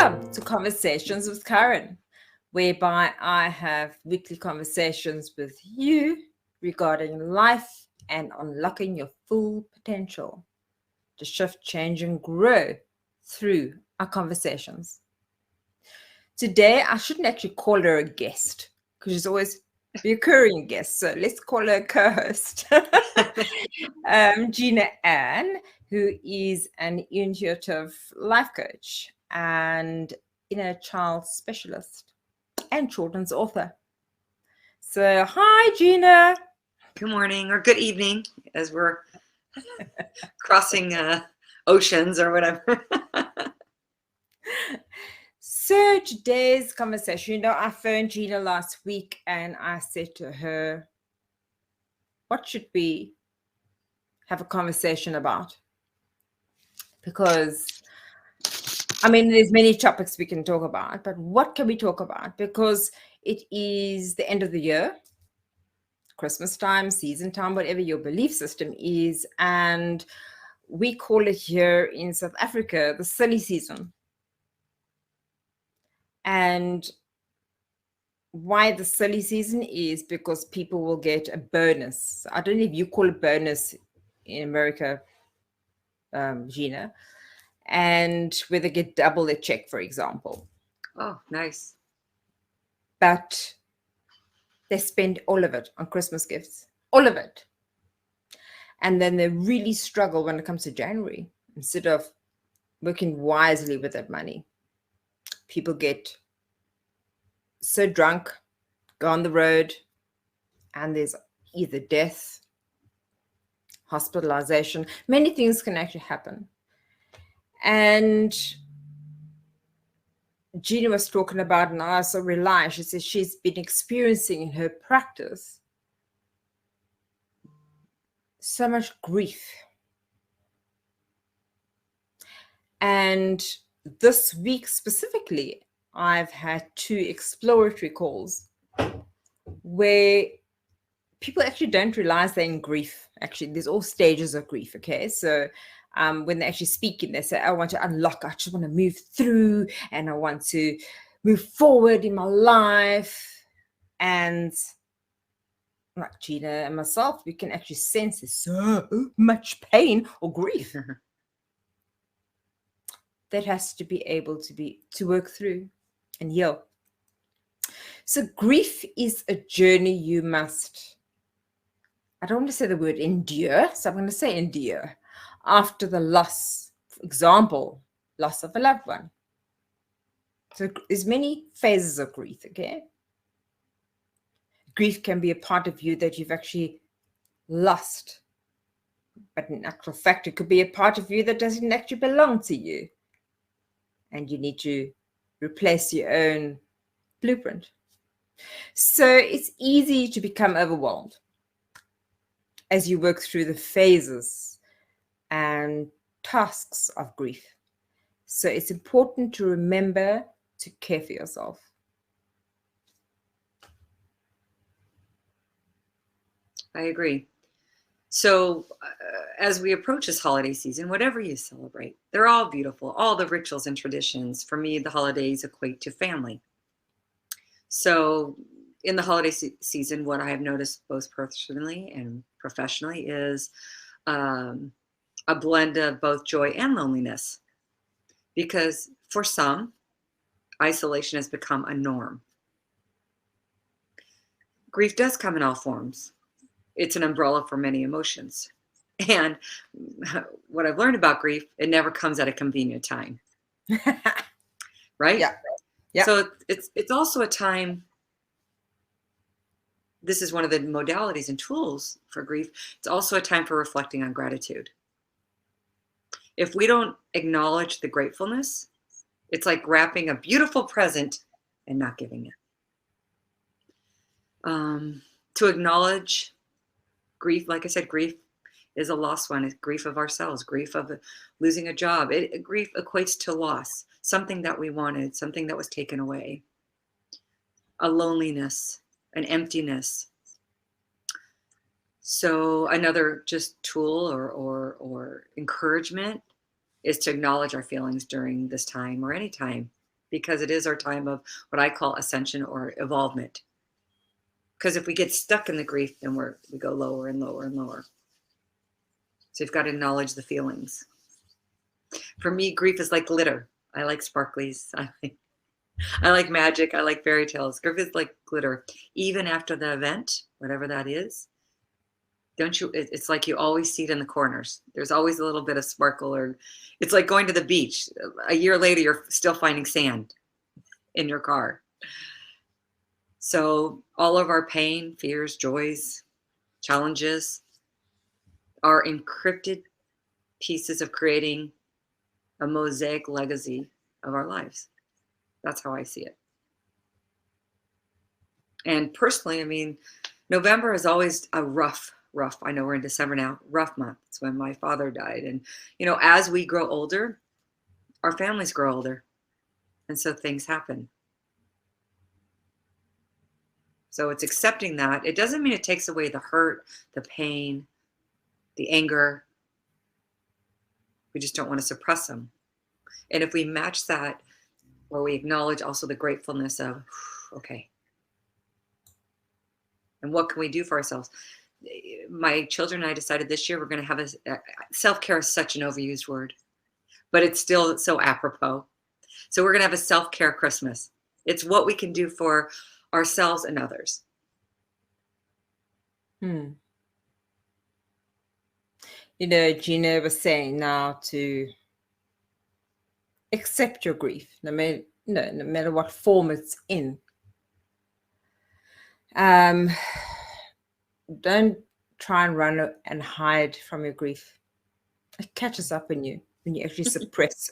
Welcome to Conversations with Karin, whereby I have weekly conversations with you regarding life and unlocking your full potential to shift, change, and grow through our conversations. Today, I shouldn't actually call her a guest because she's always the recurring guest. So let's call her a co-host. Gina Ann, who is an intuitive life coach and inner child specialist and children's author. So, hi, Gina. Good morning or good evening as we're crossing oceans or whatever. So today's conversation, I phoned Gina last week and I said to her, what should we have a conversation about? Because, there's many topics we can talk about, but what can we talk about? Because it is the end of the year, Christmas time, season time, whatever your belief system is. And we call it here in South Africa, the silly season. And why the silly season is because people will get a bonus. I don't know if you call it bonus in America, Gina, and where they get double their check, for example. Oh, nice. But they spend all of it on Christmas gifts, all of it. And then they really struggle when it comes to January. Instead of working wisely with that money, people get so drunk, go on the road, and there's either death, hospitalization. Many things can actually happen. And Gina was talking about, and I also realized, she says she's been experiencing in her practice so much grief. And this week specifically, I've had 2 exploratory calls where people actually don't realize they're in grief. Actually, there's all stages of grief, okay? So when they're actually speaking, they say, I want to unlock, I just want to move through, and I want to move forward in my life. And like Gina and myself, we can actually sense there's so much pain or grief that has to be able to work through and heal. So grief is a journey you must, I don't want to say the word endure, so I'm going to say endure, after the loss, for example, loss of a loved one. So there's many phases of grief, okay? Grief can be a part of you that you've actually lost. But in actual fact, it could be a part of you that doesn't actually belong to you. And you need to replace your own blueprint. So it's easy to become overwhelmed as you work through the phases and tasks of grief. So it's important to remember to care for yourself. I agree. So as we approach this holiday season, whatever you celebrate, they're all beautiful. All the rituals and traditions. For me, the holidays equate to family. So in the holiday season, what I have noticed both personally and professionally is a blend of both joy and loneliness. Because for some, isolation has become a norm. Grief does come in all forms. It's an umbrella for many emotions. And what I've learned about grief, it never comes at a convenient time. Right? Yeah. So it's also a time, this is one of the modalities and tools for grief. It's also a time for reflecting on gratitude. If we don't acknowledge the gratefulness, it's like wrapping a beautiful present and not giving it. To acknowledge grief, like I said, grief is a lost one. It's grief of ourselves, grief of losing a job. Grief equates to loss, something that we wanted, something that was taken away. A loneliness, an emptiness. So another just tool or encouragement is to acknowledge our feelings during this time or any time. because it is our time of what I call ascension or evolvement. Because if we get stuck in the grief, then we go lower and lower and lower. So you've got to acknowledge the feelings. For me, grief is like glitter. I like sparklies. I like magic. I like fairy tales. Grief is like glitter. Even after the event, whatever that is, don't you? It's like you always see it in the corners. There's always a little bit of sparkle, or it's like going to the beach. A year later, you're still finding sand in your car. So all of our pain, fears, joys, challenges are encrypted pieces of creating a mosaic legacy of our lives. That's how I see it. And personally, I mean, November is always a rough, I know we're in December now, rough month. It's when my father died. And, you know, as we grow older, our families grow older. And so things happen. So it's accepting that. It doesn't mean it takes away the hurt, the pain, the anger. We just don't want to suppress them. And if we match that, or we acknowledge also the gratefulness of, okay, and what can we do for ourselves? My children and I decided this year we're going to have self-care is such an overused word, but it's still so apropos. So we're going to have a self-care Christmas. It's what we can do for ourselves and others. You know, Gina was saying now to accept your grief, no matter what form it's in. Don't try and run and hide from your grief. It catches up in you when you actually suppress,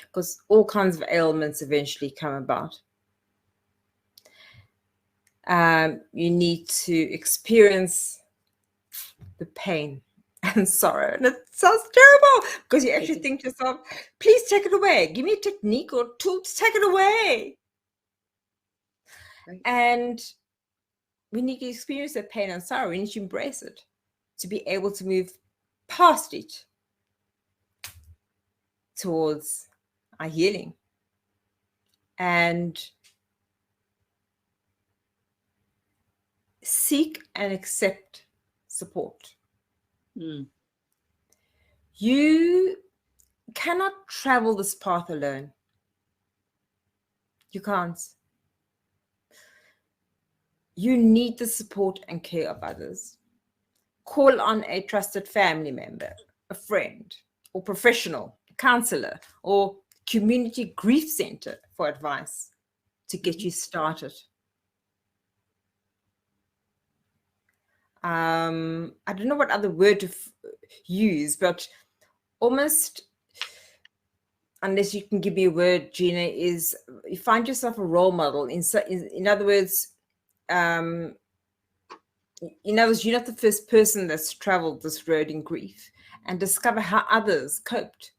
because all kinds of ailments eventually come about. You need to experience the pain and sorrow. And it sounds terrible because you actually think to yourself, please take it away. Give me a technique or tool to take it away. Right. And we need to experience that pain and sorrow. We need to embrace it to be able to move past it towards our healing. And seek and accept support. You cannot travel this path alone. You can't. You need the support and care of others. Call on a trusted family member, a friend, or professional, counselor, or community grief center for advice to get you started. I don't know what other word to use, but almost, unless you can give me a word, Gina, is you find yourself a role model. In other words, you're not the first person that's traveled this road in grief, and discover how others coped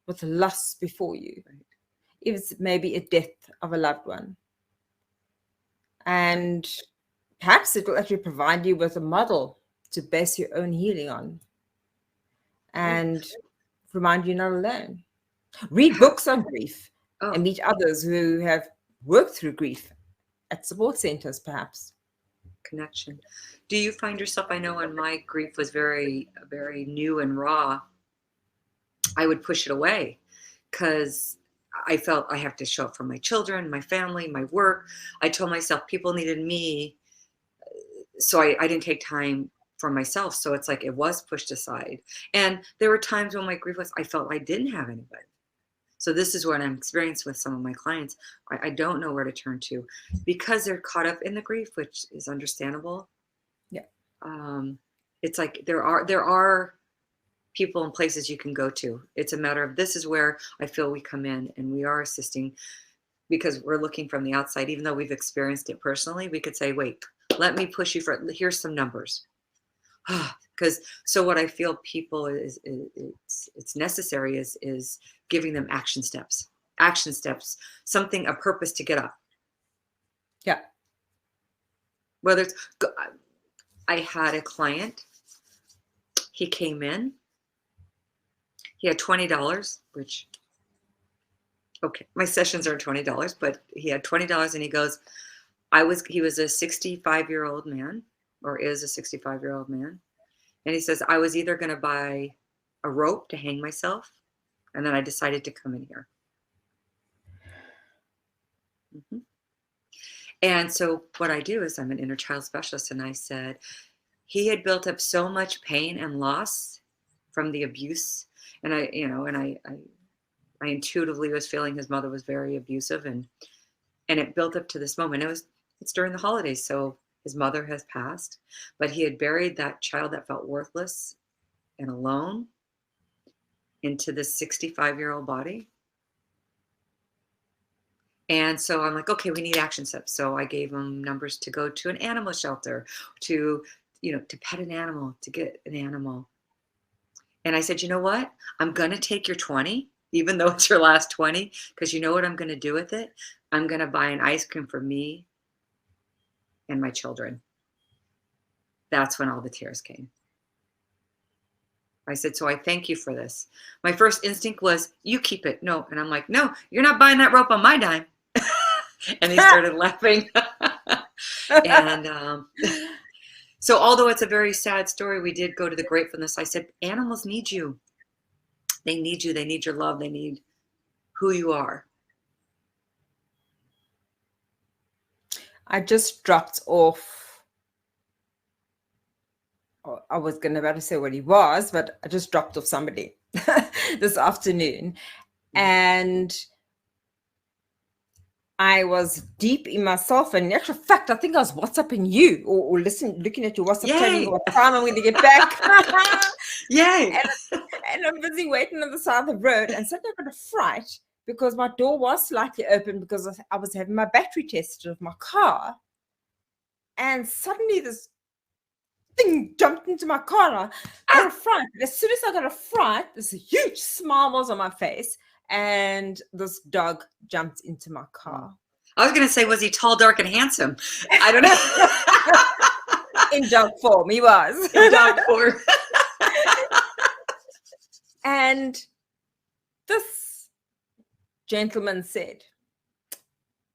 with loss before you, if it's maybe a death of a loved one. And perhaps it will actually provide you with a model to base your own healing on, and remind you not alone. Read books on grief and meet others who have worked through grief at support centers, perhaps. Connection. Do you find yourself, I know when my grief was very, very new and raw, I would push it away because I felt I have to show up for my children, my family, my work. I told myself people needed me, so I didn't take time for myself. So it's like it was pushed aside. And there were times when my grief was, I felt I didn't have anybody. So this is what I'm experiencing with some of my clients. I don't know where to turn to because they're caught up in the grief, which is understandable. Yeah. It's like there are people and places you can go to. It's a matter of, this is where I feel we come in and we are assisting because we're looking from the outside. Even though we've experienced it personally, we could say, wait, let me push you for, here's some numbers. Because so what I feel people it's necessary is giving them action steps, something, a purpose to get up. Yeah. Whether it's, I had a client, he came in, he had $20, which Okay, my sessions are $20, but he had $20 and he goes, he was a 65-year-old man, or is a 65-year-old man. And he says, I was either going to buy a rope to hang myself, and then I decided to come in here. Mm-hmm. And so what I do is I'm an inner child specialist, and I said, he had built up so much pain and loss from the abuse. And I intuitively was feeling his mother was very abusive, and it built up to this moment. It's during the holidays. So his mother has passed, but he had buried that child that felt worthless and alone into this 65-year-old body. And so I'm like, okay, we need action steps. So I gave him numbers to go to an animal shelter, to pet an animal, to get an animal. And I said, you know what? I'm going to take your 20, even though it's your last 20, because you know what I'm going to do with it? I'm going to buy an ice cream for me and my children. That's when all the tears came. I said, so I thank you for this. My first instinct was, you keep it. No. And I'm like, no, you're not buying that rope on my dime. And he started laughing. And so although it's a very sad story, we did go to the gratefulness. I said, animals need you. They need you. They need your love. They need who you are. I just dropped off. I was going to say what he was, but I just dropped off somebody this afternoon. And I was deep in myself. And in actual fact, I think I was WhatsApping you or looking at your WhatsApp, telling you what time I'm going to get back. Yay. And I'm busy waiting on the side of the road. And suddenly I got a fright because my door was slightly open because I was having my battery tested of my car. And suddenly this thing jumped into my car. And I got a fright. And as soon as I got a fright, this huge smile was on my face. And this dog jumped into my car. I was going to say, was he tall, dark, and handsome? I don't know. In dog form, he was. In dog form. And this gentleman said,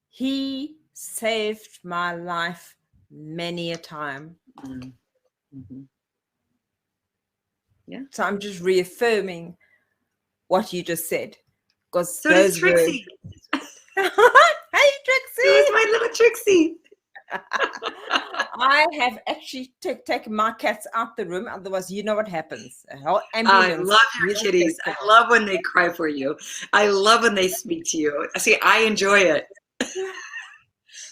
he saved my life many a time. Mm-hmm. Yeah. So I'm just reaffirming what you just said. Because so does Trixie. Hey, Trixie. It was my little Trixie. I have actually taken my cats out the room. Otherwise, you know what happens. I love your kitties. I love when they cry for you. I love when they speak to you. See, I enjoy it.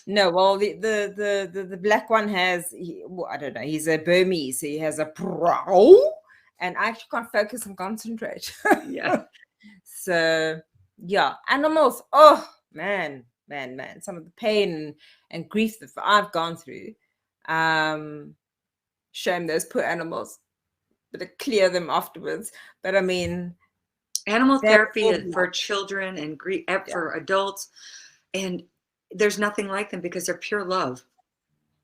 No, well, the black one has, I don't know, he's a Burmese. So he has a prow, and I actually can't focus and concentrate. Yeah. So, yeah, animals. Oh, man. Some of the pain and grief that I've gone through. Shame those poor animals, but to clear them afterwards. But I mean, animal therapy for children and grief for adults, and there's nothing like them because they're pure love.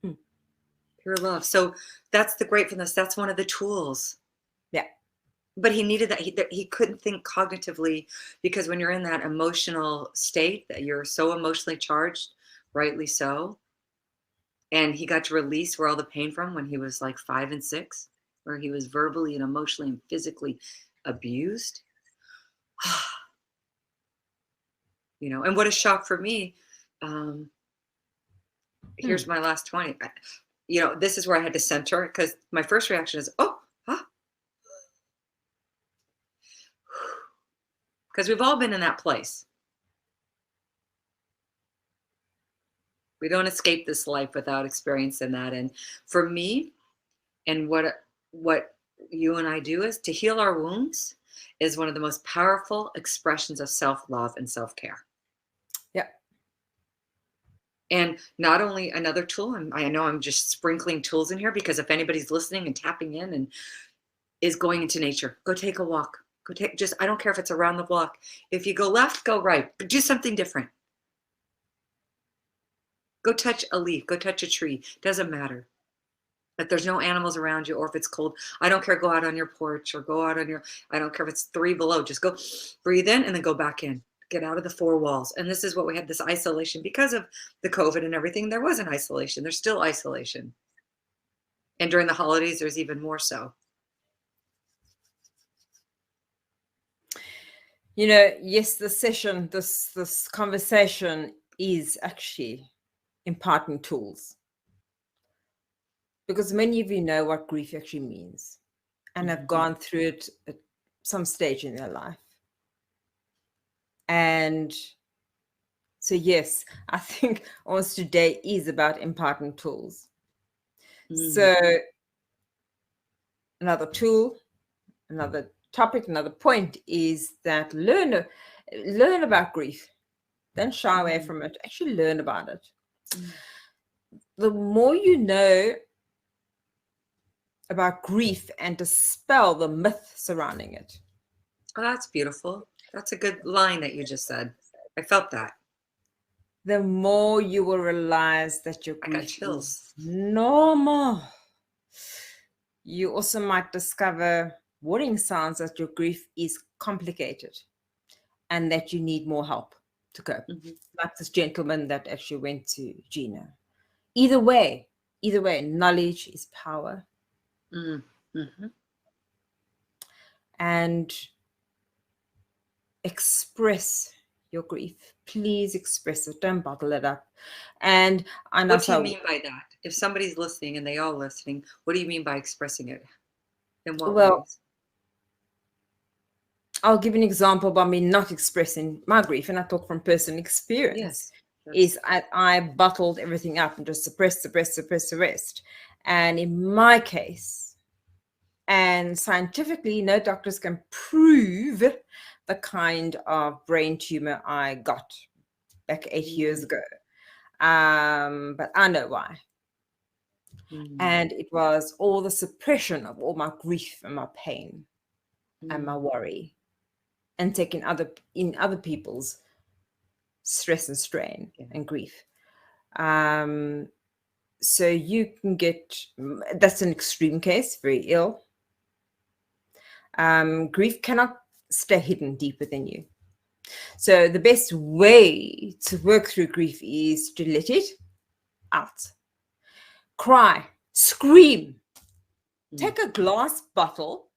Pure love. So that's the gratefulness. That's one of the tools. Yeah. But he needed that. He couldn't think cognitively, because when you're in that emotional state that you're so emotionally charged, rightly so. And he got to release where all the pain from when he was like 5 and 6, where he was verbally and emotionally and physically abused. And what a shock for me. Here's my last 20. This is where I had to center, because my first reaction is, because we've all been in that place. We don't escape this life without experiencing that. And for me, and what you and I do is to heal our wounds is one of the most powerful expressions of self-love and self-care. Yeah. And not only another tool, and I know I'm just sprinkling tools in here, because if anybody's listening and tapping in and is going into nature, go take a walk. I don't care if it's around the block. If you go left, go right, but do something different. Go touch a leaf, go touch a tree. Doesn't matter. If there's no animals around you, or if it's cold, I don't care. Go out on your porch, or go out on I don't care if it's 3 below. Just go breathe in and then go back in. get out of the four walls. And this is what we had, this isolation because of the COVID and everything. There was an isolation. There's still isolation. And during the holidays, there's even more so. You know, yes, this conversation is actually imparting tools, because many of you know what grief actually means and have gone through it at some stage in their life. And so, yes, I think almost today is about imparting tools. So another tool, another topic, another point is that learn about grief. Don't shy away from it. Actually learn about it. The more you know about grief and dispel the myth surrounding it. Oh, that's beautiful. That's a good line that you just said. I felt that. The more you will realize that your I got grief chills. is normal. You also might discover warning signs that your grief is complicated and that you need more help to cope. Like this gentleman that actually went to Gina. Either way, knowledge is power. And express your grief. Please express it. Don't bottle it up. And I know. What do you mean by that? If somebody's listening and they all listening, what do you mean by expressing it? In what ways? I'll give an example by me not expressing my grief, and I talk from personal experience. Yes, I bottled everything up and just suppressed. And in my case, and scientifically, no doctors can prove the kind of brain tumor I got back 8 years ago. But I know why. And it was all the suppression of all my grief and my pain and my worry, and taking in other people's stress and strain and grief. So you can get, that's an extreme case, very ill. Grief cannot stay hidden deep within you. So the best way to work through grief is to let it out. Cry, scream, take a glass bottle.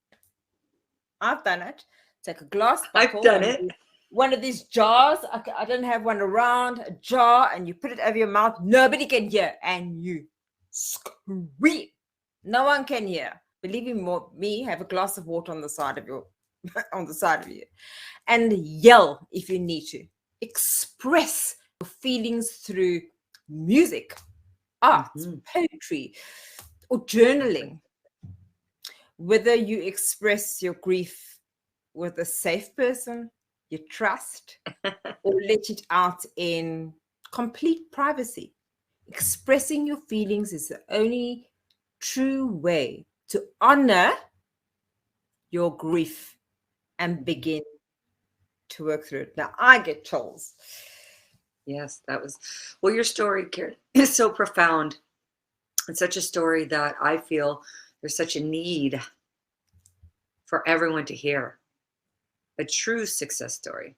I've done it. Take a glass bottle. I've done it. One of these jars. I don't have one around, a jar, and you put it over your mouth. Nobody can hear. And you scream. No one can hear. Believe me, have a glass of water on the side of you, and yell if you need to. Express your feelings through music, art, poetry, or journaling. Whether you express your grief with a safe person you trust, or let it out in complete privacy. Expressing your feelings is the only true way to honor your grief and begin to work through it. Now, I get chills. Yes, well, your story, Karin, is so profound. It's such a story that I feel there's such a need for everyone to hear. A true success story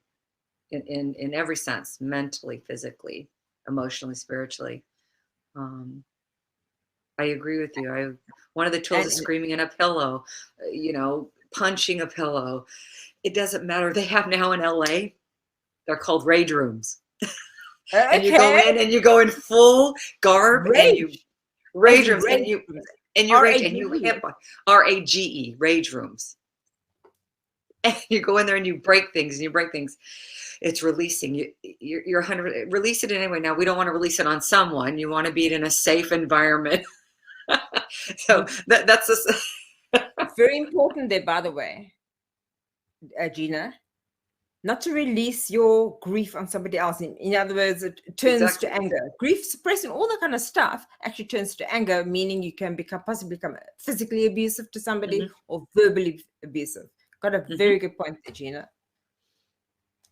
in every sense, mentally, physically, emotionally, spiritually. I agree with you. One of the tools is screaming in a pillow, punching a pillow. It doesn't matter. They have now in LA, they're called rage rooms. And you go in and you go in full garb and you rage rooms and you rage and you hit RAGE, rage rooms. And you go in there and you break things. It's releasing. You're 100. Release it anyway. Now we don't want to release it on someone. You want to be in a safe environment. So that's very important there, by the way, Gina. Not to release your grief on somebody else. In other words, it turns to anger. Grief suppressing, all that kind of stuff actually turns to anger, meaning you can possibly become physically abusive to somebody or verbally abusive. Got a very good point there, Gina.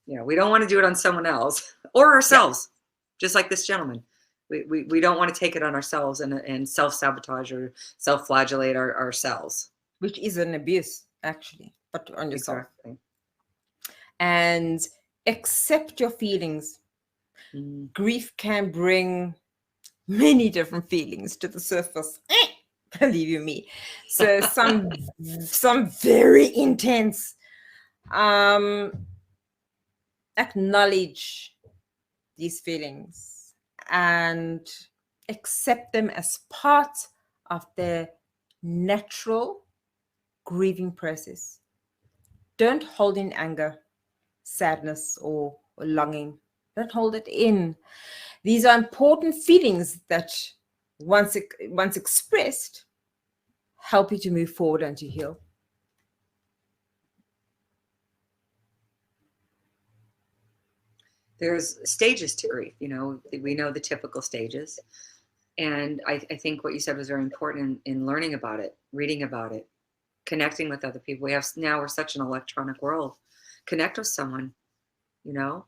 Yeah, we don't want to do it on someone else or ourselves, just like this gentleman. We don't want to take it on ourselves and self-sabotage or self-flagellate ourselves. Which is an abuse, actually, but on yourself. Exactly. And Accept your feelings. Mm. Grief can bring many different feelings to the surface. Believe you me. So some very intense. Acknowledge these feelings and accept them as part of the natural grieving process. Don't hold in anger, sadness, or longing. Don't hold it in. These are important feelings that, once expressed, help you to move forward and to heal. There's stages to grief. We know the typical stages. And I think what you said was very important in learning about it, reading about it, connecting with other people. We're such an electronic world. Connect with someone, you know.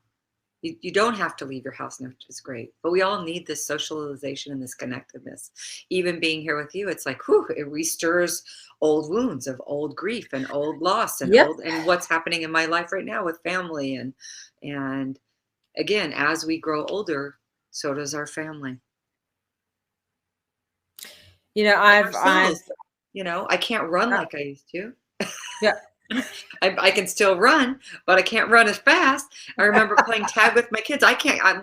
You don't have to leave your house, which is great. But we all need this socialization and this connectedness. Even being here with you, it's like, whew, it restirs old wounds of old grief and old loss and Yep. and what's happening in my life right now with family. And again, as we grow older, so does our family. I've I can't run like I used to. yeah. I can still run, but I can't run as fast. I remember playing tag with my kids.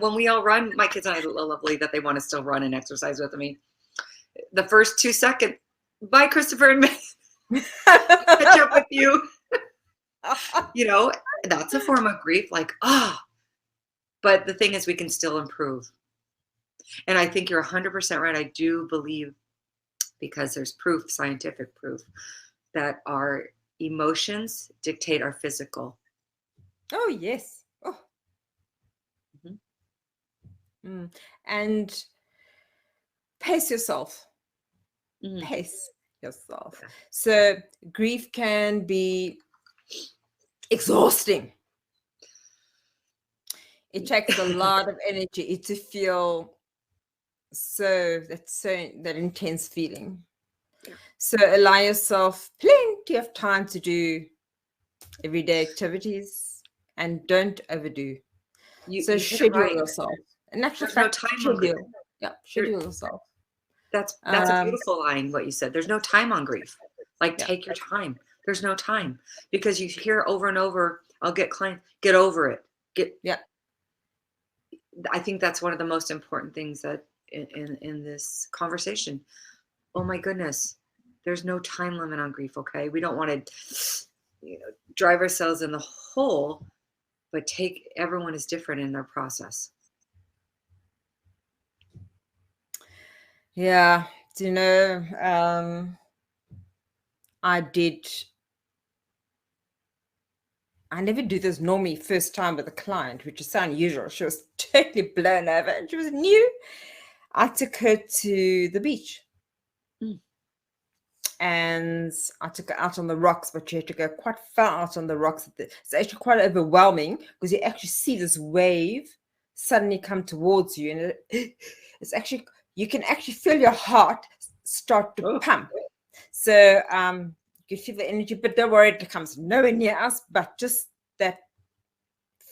When we all run, my kids and I are lovely that they want to still run and exercise with me. The first 2 seconds, bye, Christopher and me. Catch up with you. That's a form of grief. Like, but the thing is, we can still improve. And I think you're 100% right. I do believe, because there's proof, scientific proof, that our emotions dictate our physical. Oh, yes. Oh. Mm-hmm. And pace yourself. Mm. Pace yourself. Yeah. So grief can be exhausting. It takes a lot of energy to feel that intense feeling. Yeah. So allow yourself plenty of time to do everyday activities and don't overdo. So schedule yourself. In actual fact, no time schedule. Yeah, schedule yourself. That's a beautiful line, what you said. There's no time on grief. Take your time. There's no time, because you hear over and over, I'll get clients, get over it. I think that's one of the most important things that in this conversation. Oh my goodness, there's no time limit on grief. Okay, we don't want to drive ourselves in the hole, but everyone is different in their process. Yeah, I never do this normally first time with a client, which is so unusual. She was totally blown over and she was new. I took her to the beach. And I took her out on the rocks, but she had to go quite far out on the rocks. It's actually quite overwhelming, because you actually see this wave suddenly come towards you. And it's actually, you can actually feel your heart start to pump. So you can feel the energy, but don't worry, it comes nowhere near us, but just that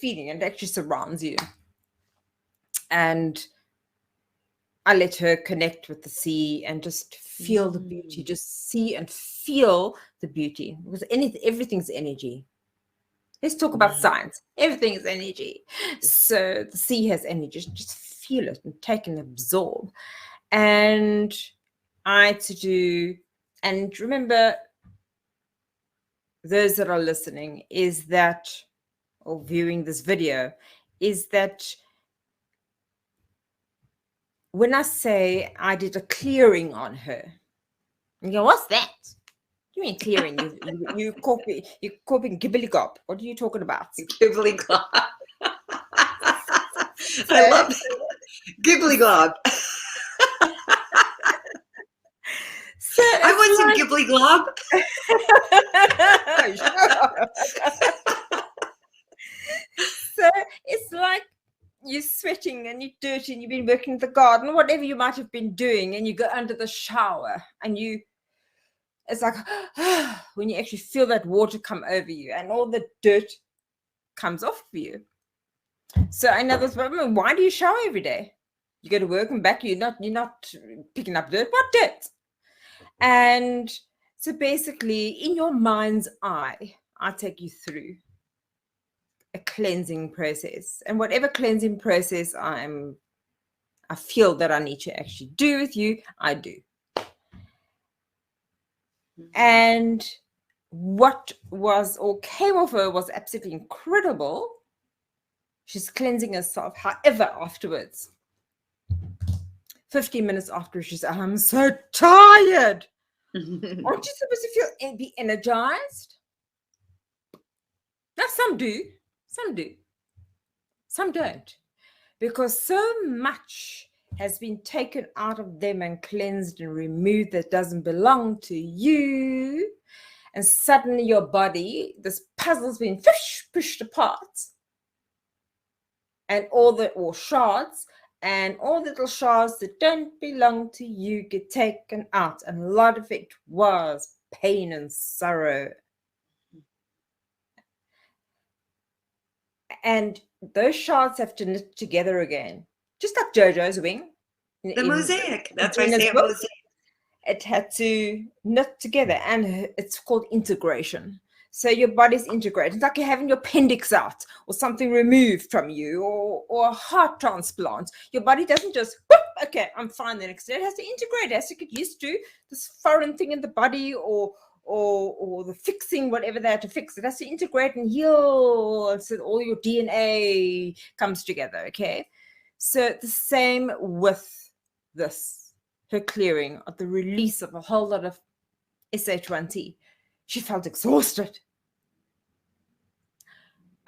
feeling, and it actually surrounds you. And I let her connect with the sea and just feel the beauty, just see and feel the beauty, because everything's energy. Let's talk about science. Everything is energy. So the sea has energy. Just feel it and take and absorb. And and remember, those that are listening, or viewing this video, is that when I say I did a clearing on her, you go, what's that? You mean clearing? You copying gibbly gob. What are you talking about? Gibbly glob. I love gibbly glob. So I want some gibbly glob. So it's like you're sweating and you're dirty and you've been working in the garden, whatever you might have been doing, and you go under the shower and it's like when you actually feel that water come over you and all the dirt comes off of you. So I know this, but why do you shower every day? You go to work and back, you're not picking up dirt. What dirt? And so basically, in your mind's eye, I'll take you through a cleansing process. And whatever cleansing process I feel that I need to actually do with you, I do. And what was or came of her was absolutely incredible. She's cleansing herself. However, afterwards, 15 minutes after, she said, I'm so tired. Aren't you supposed to be energized? Now, some do, some don't, because so much has been taken out of them and cleansed and removed that doesn't belong to you. And suddenly your body, this puzzle's been pushed apart. And or shards, and all the little shards that don't belong to you get taken out. And a lot of it was pain and sorrow. And those shards have to knit together again. Just like Jojo's wing. The mosaic. That's why I say a mosaic. It had to knit together, and it's called integration. So your body's integrated. It's like you're having your appendix out or something removed from you, or a heart transplant. Your body doesn't just, whoop, okay, I'm fine the next day. It has to integrate. It has to get used to this foreign thing in the body, or the fixing, whatever they have to fix. It has to integrate and heal so that all your DNA comes together, okay? So the same with this, her clearing of the release of a whole lot of SH1T. She felt exhausted.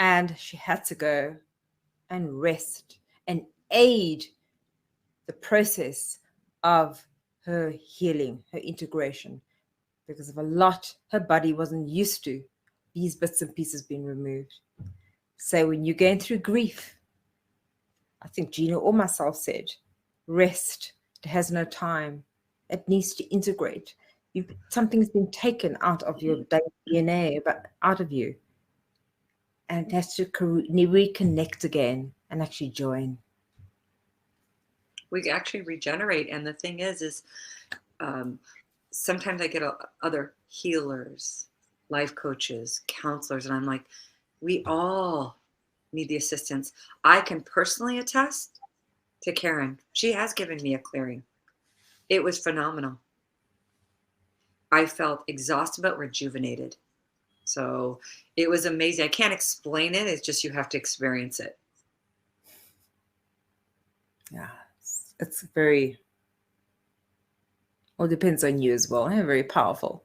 And she had to go and rest and aid the process of her healing, her integration, because of a lot her body wasn't used to these bits and pieces being removed. So when you're going through grief, I think Gina or myself said, rest. It has no time. It needs to integrate. Something's been taken out of your DNA, but out of you. And it has to reconnect again and actually join. We actually regenerate. And the thing is sometimes I get other healers, life coaches, counselors, and I'm like, we all need the assistance. I can personally attest to Karin. She has given me a clearing. It was phenomenal. I felt exhausted but rejuvenated. So it was amazing. I can't explain it. It's just you have to experience it. Yeah, it's very, well, depends on you as well. Very powerful.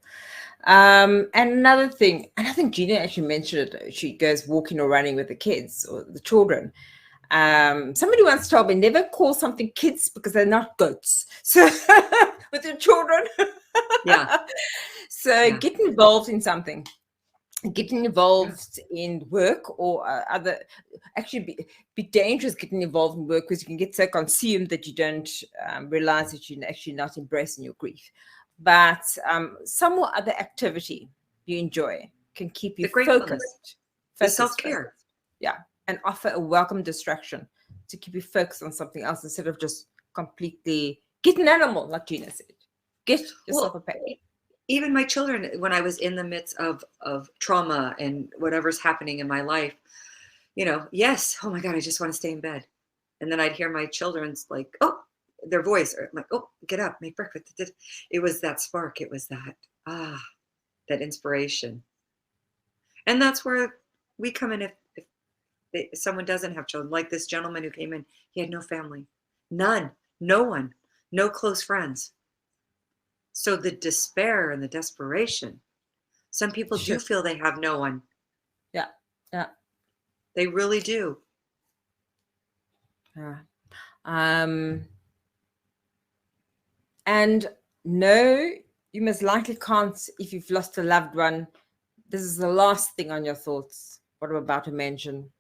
And another thing, and I think Gina actually mentioned it, she goes walking or running with the kids or the children. Somebody once told me, never call something kids because they're not goats. So with your children. Yeah. So get involved in something. Getting involved in work or actually be dangerous getting involved in work, because you can get so consumed that you don't realize that you're actually not embracing your grief. But some or other activity you enjoy can keep you focused. The self-care. Yeah. And offer a welcome distraction to keep you focused on something else instead of just completely get an animal, like Gina said. Get yourself a pet. Even my children, when I was in the midst of trauma and whatever's happening in my life, yes, oh my God, I just want to stay in bed. And then I'd hear my children's like, oh, their voice, or like, oh, get up, make breakfast. It was that spark. It was that inspiration. And that's where we come in. If someone doesn't have children, like this gentleman who came in, he had no family, none, no one, no close friends. So the despair and the desperation, some people do feel they have no one. Yeah. Yeah. They really do. Yeah. And no, you most likely can't, if you've lost a loved one. This is the last thing on your thoughts, what I'm about to mention.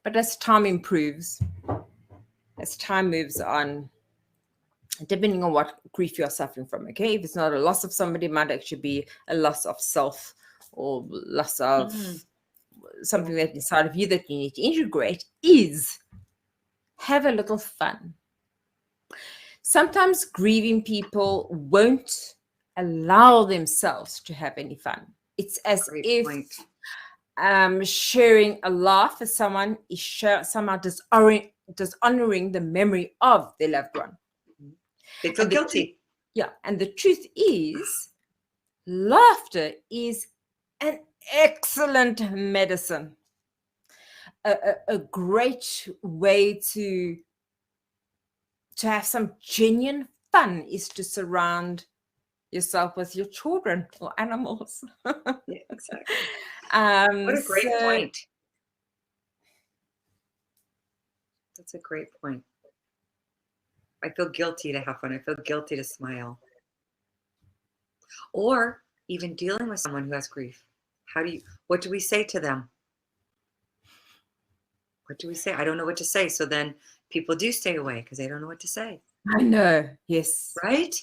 But as time improves, as time moves on, depending on what grief you're suffering from, okay? If it's not a loss of somebody, it might actually be a loss of self or loss of something that inside of you that you need to integrate is have a little fun. Sometimes grieving people won't allow themselves to have any fun. It's as Great if point. sharing a laugh with someone is somehow dishonoring the memory of their loved one. They feel guilty. And the truth is, laughter is an excellent medicine, a great way to have some genuine fun is to surround yourself with your children or animals. Yeah, exactly. What a great point. That's a great point. I feel guilty to have fun. I feel guilty to smile. Or even dealing with someone who has grief. What do we say to them? What do we say? I don't know what to say. So then people do stay away because they don't know what to say. I know. Yes. Right?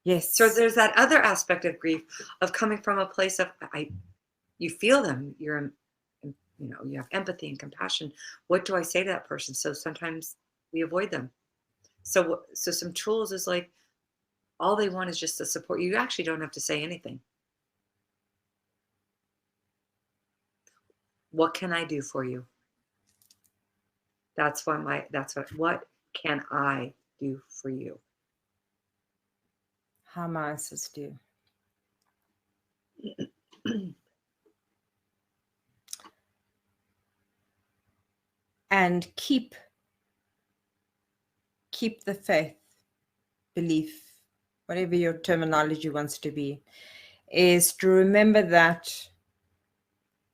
Yes. So there's that other aspect of grief of coming from a place of you feel them. You have empathy and compassion. What do I say to that person? So sometimes we avoid them. So some tools is like all they want is just the support. You actually don't have to say anything. What can I do for you? What can I do for you? How may I assist you? And keep the faith, belief, whatever your terminology wants to be, is to remember that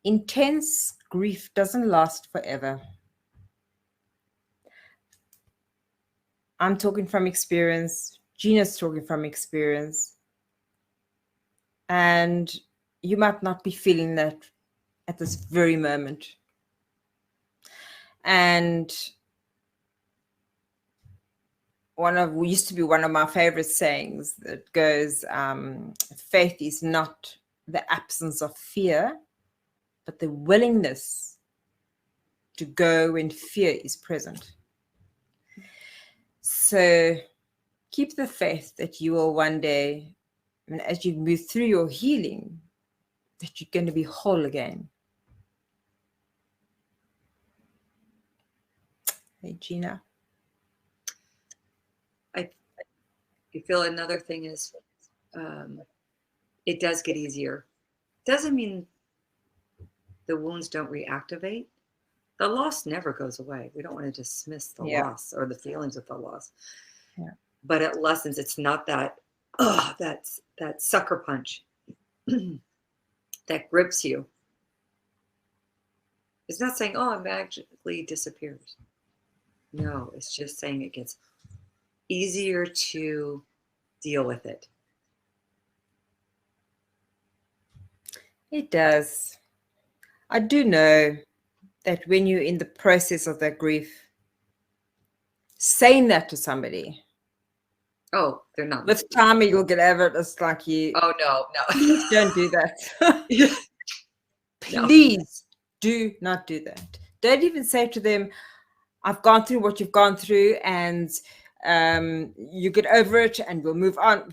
intense grief doesn't last forever. I'm talking from experience. Gina's talking from experience. And you might not be feeling that at this very moment. And used to be one of my favorite sayings that goes, faith is not the absence of fear, but the willingness to go when fear is present. So keep the faith that you will one day, as you move through your healing, that you're going to be whole again. Hey, Gina. I feel another thing is it does get easier. Doesn't mean the wounds don't reactivate. The loss never goes away. We don't want to dismiss the loss or the feelings of the loss. Yeah. But it lessens. It's not that that sucker punch that grips you. It's not saying, oh, it magically disappears. No, it's just saying it gets easier to deal with it. It does. I do know that when you're in the process of that grief, saying that to somebody, oh, they're not. With time, you'll get over it. It's like you. Oh, no. Please don't do that. Yeah. Please do not do that. Don't even say to them, I've gone through what you've gone through and you get over it and we'll move on.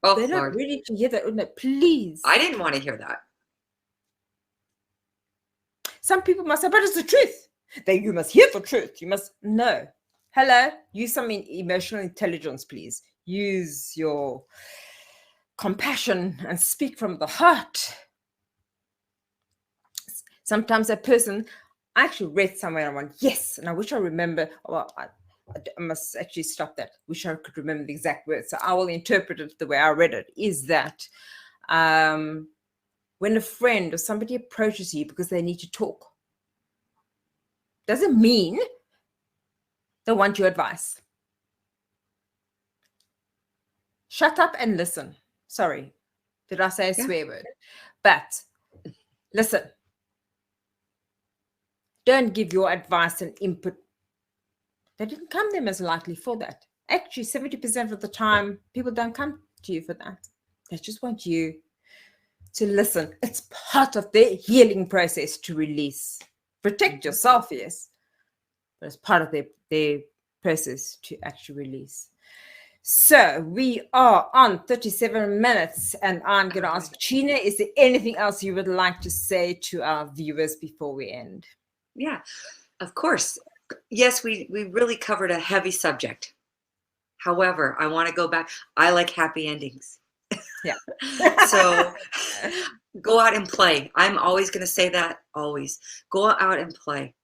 Oh, they're not ready to hear that. No, please. I didn't want to hear that. Some people must say, but it's the truth. Then you must hear the truth. You must know. Hello, use some emotional intelligence, please. Use your compassion and speak from the heart. Sometimes a person, I actually read somewhere and I went, yes, and I wish I remember. Well, I must actually stop that. Wish I could remember the exact words. So I will interpret it the way I read it, is that when a friend or somebody approaches you because they need to talk, doesn't mean they want your advice. Shut up and listen. Sorry, did I say a swear word? But listen. Don't give your advice and input. They didn't come them as likely for that. Actually, 70% of the time, people don't come to you for that. They just want you to listen. It's part of their healing process to release. Protect yourself, yes, but it's part of their process to actually release. So we are on 37 minutes, and I'm going to ask Gina, is there anything else you would like to say to our viewers before we end? Yeah, of course. Yes, we really covered a heavy subject. However, I want to go back. I like happy endings. Yeah. So go out and play. I'm always going to say that, always. Go out and play.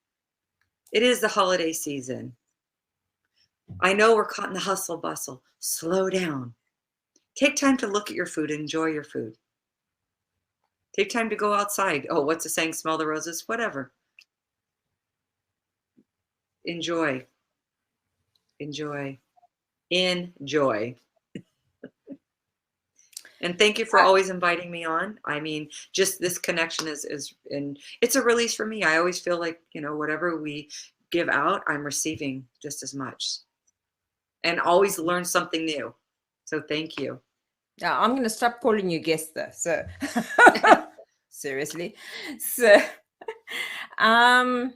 It is the holiday season. I know we're caught in the hustle bustle. Slow down. Take time to look at your food and enjoy your food. Take time to go outside. Oh, what's the saying? Smell the roses? Whatever. Enjoy. Enjoy. Enjoy. And thank you for always inviting me on. I mean, just this connection is and it's a release for me. I always feel like, whatever we give out, I'm receiving just as much. And always learn something new. So thank you. Yeah, I'm going to stop calling you guest though. So seriously. So I'm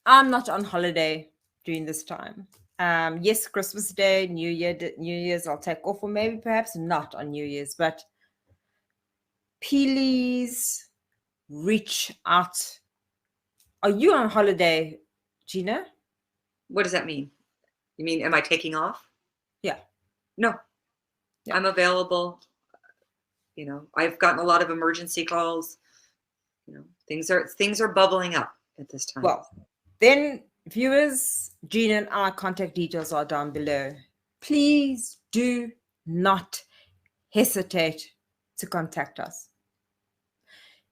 not on holiday during this time. Yes, Christmas Day, New Year's I'll take off, or maybe perhaps not on New Year's, but please reach out. Are you on holiday, Gina? What does that mean? You mean, am I taking off? Yeah. No. Yeah. I'm available. I've gotten a lot of emergency calls. Things are bubbling up at this time. Well, then viewers, Gina and our contact details are down below. Please do not hesitate to contact us.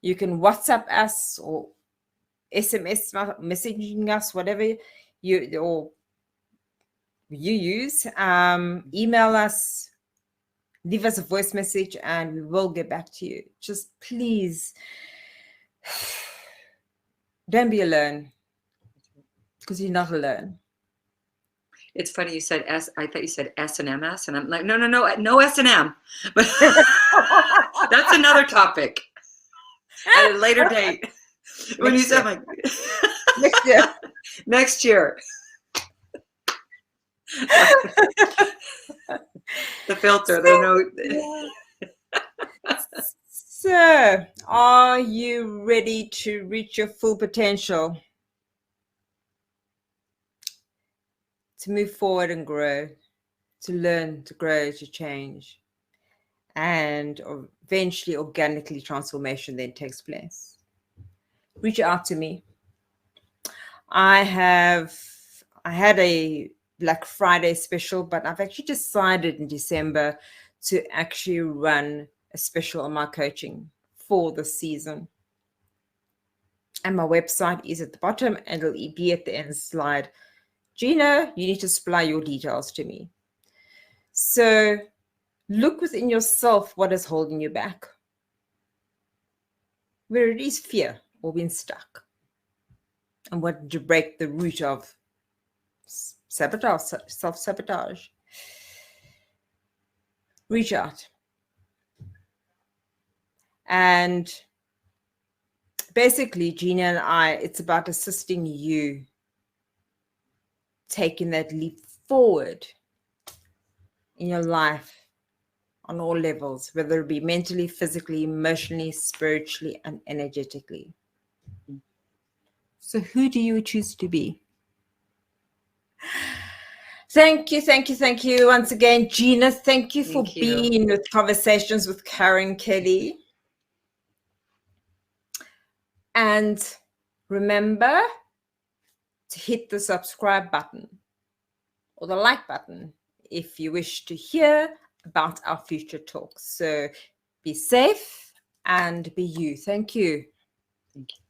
You can WhatsApp us or SMS messaging us, whatever you use. Email us, leave us a voice message, and we will get back to you. Just please don't be alone, because you're not alone. It's funny you said S. I thought you said S and MS, and I'm like, no S and M. But that's another topic at a later date. When you said like next year, next year, the filter. So, are you ready to reach your full potential? To move forward and grow, to learn, to grow, to change, and eventually organically transformation then takes place. Reach out to me. I had a Black Friday special, but I've actually decided in December to actually run a special on my coaching for the season. And my website is at the bottom, and it'll be at the end of the slide. Gina, you need to supply your details to me. So look within yourself what is holding you back. Where it is fear or being stuck. And what to break the root of sabotage, self-sabotage. Reach out. And basically, Gina and I, it's about assisting you taking that leap forward in your life on all levels, whether it be mentally, physically, emotionally, spiritually, and energetically. So who do you choose to be? Thank you once again, Gina. Thank you for being with Conversations with Karin Kelly. And remember to hit the subscribe button or the like button if you wish to hear about our future talks. So be safe and be you. Thank you. Thank you.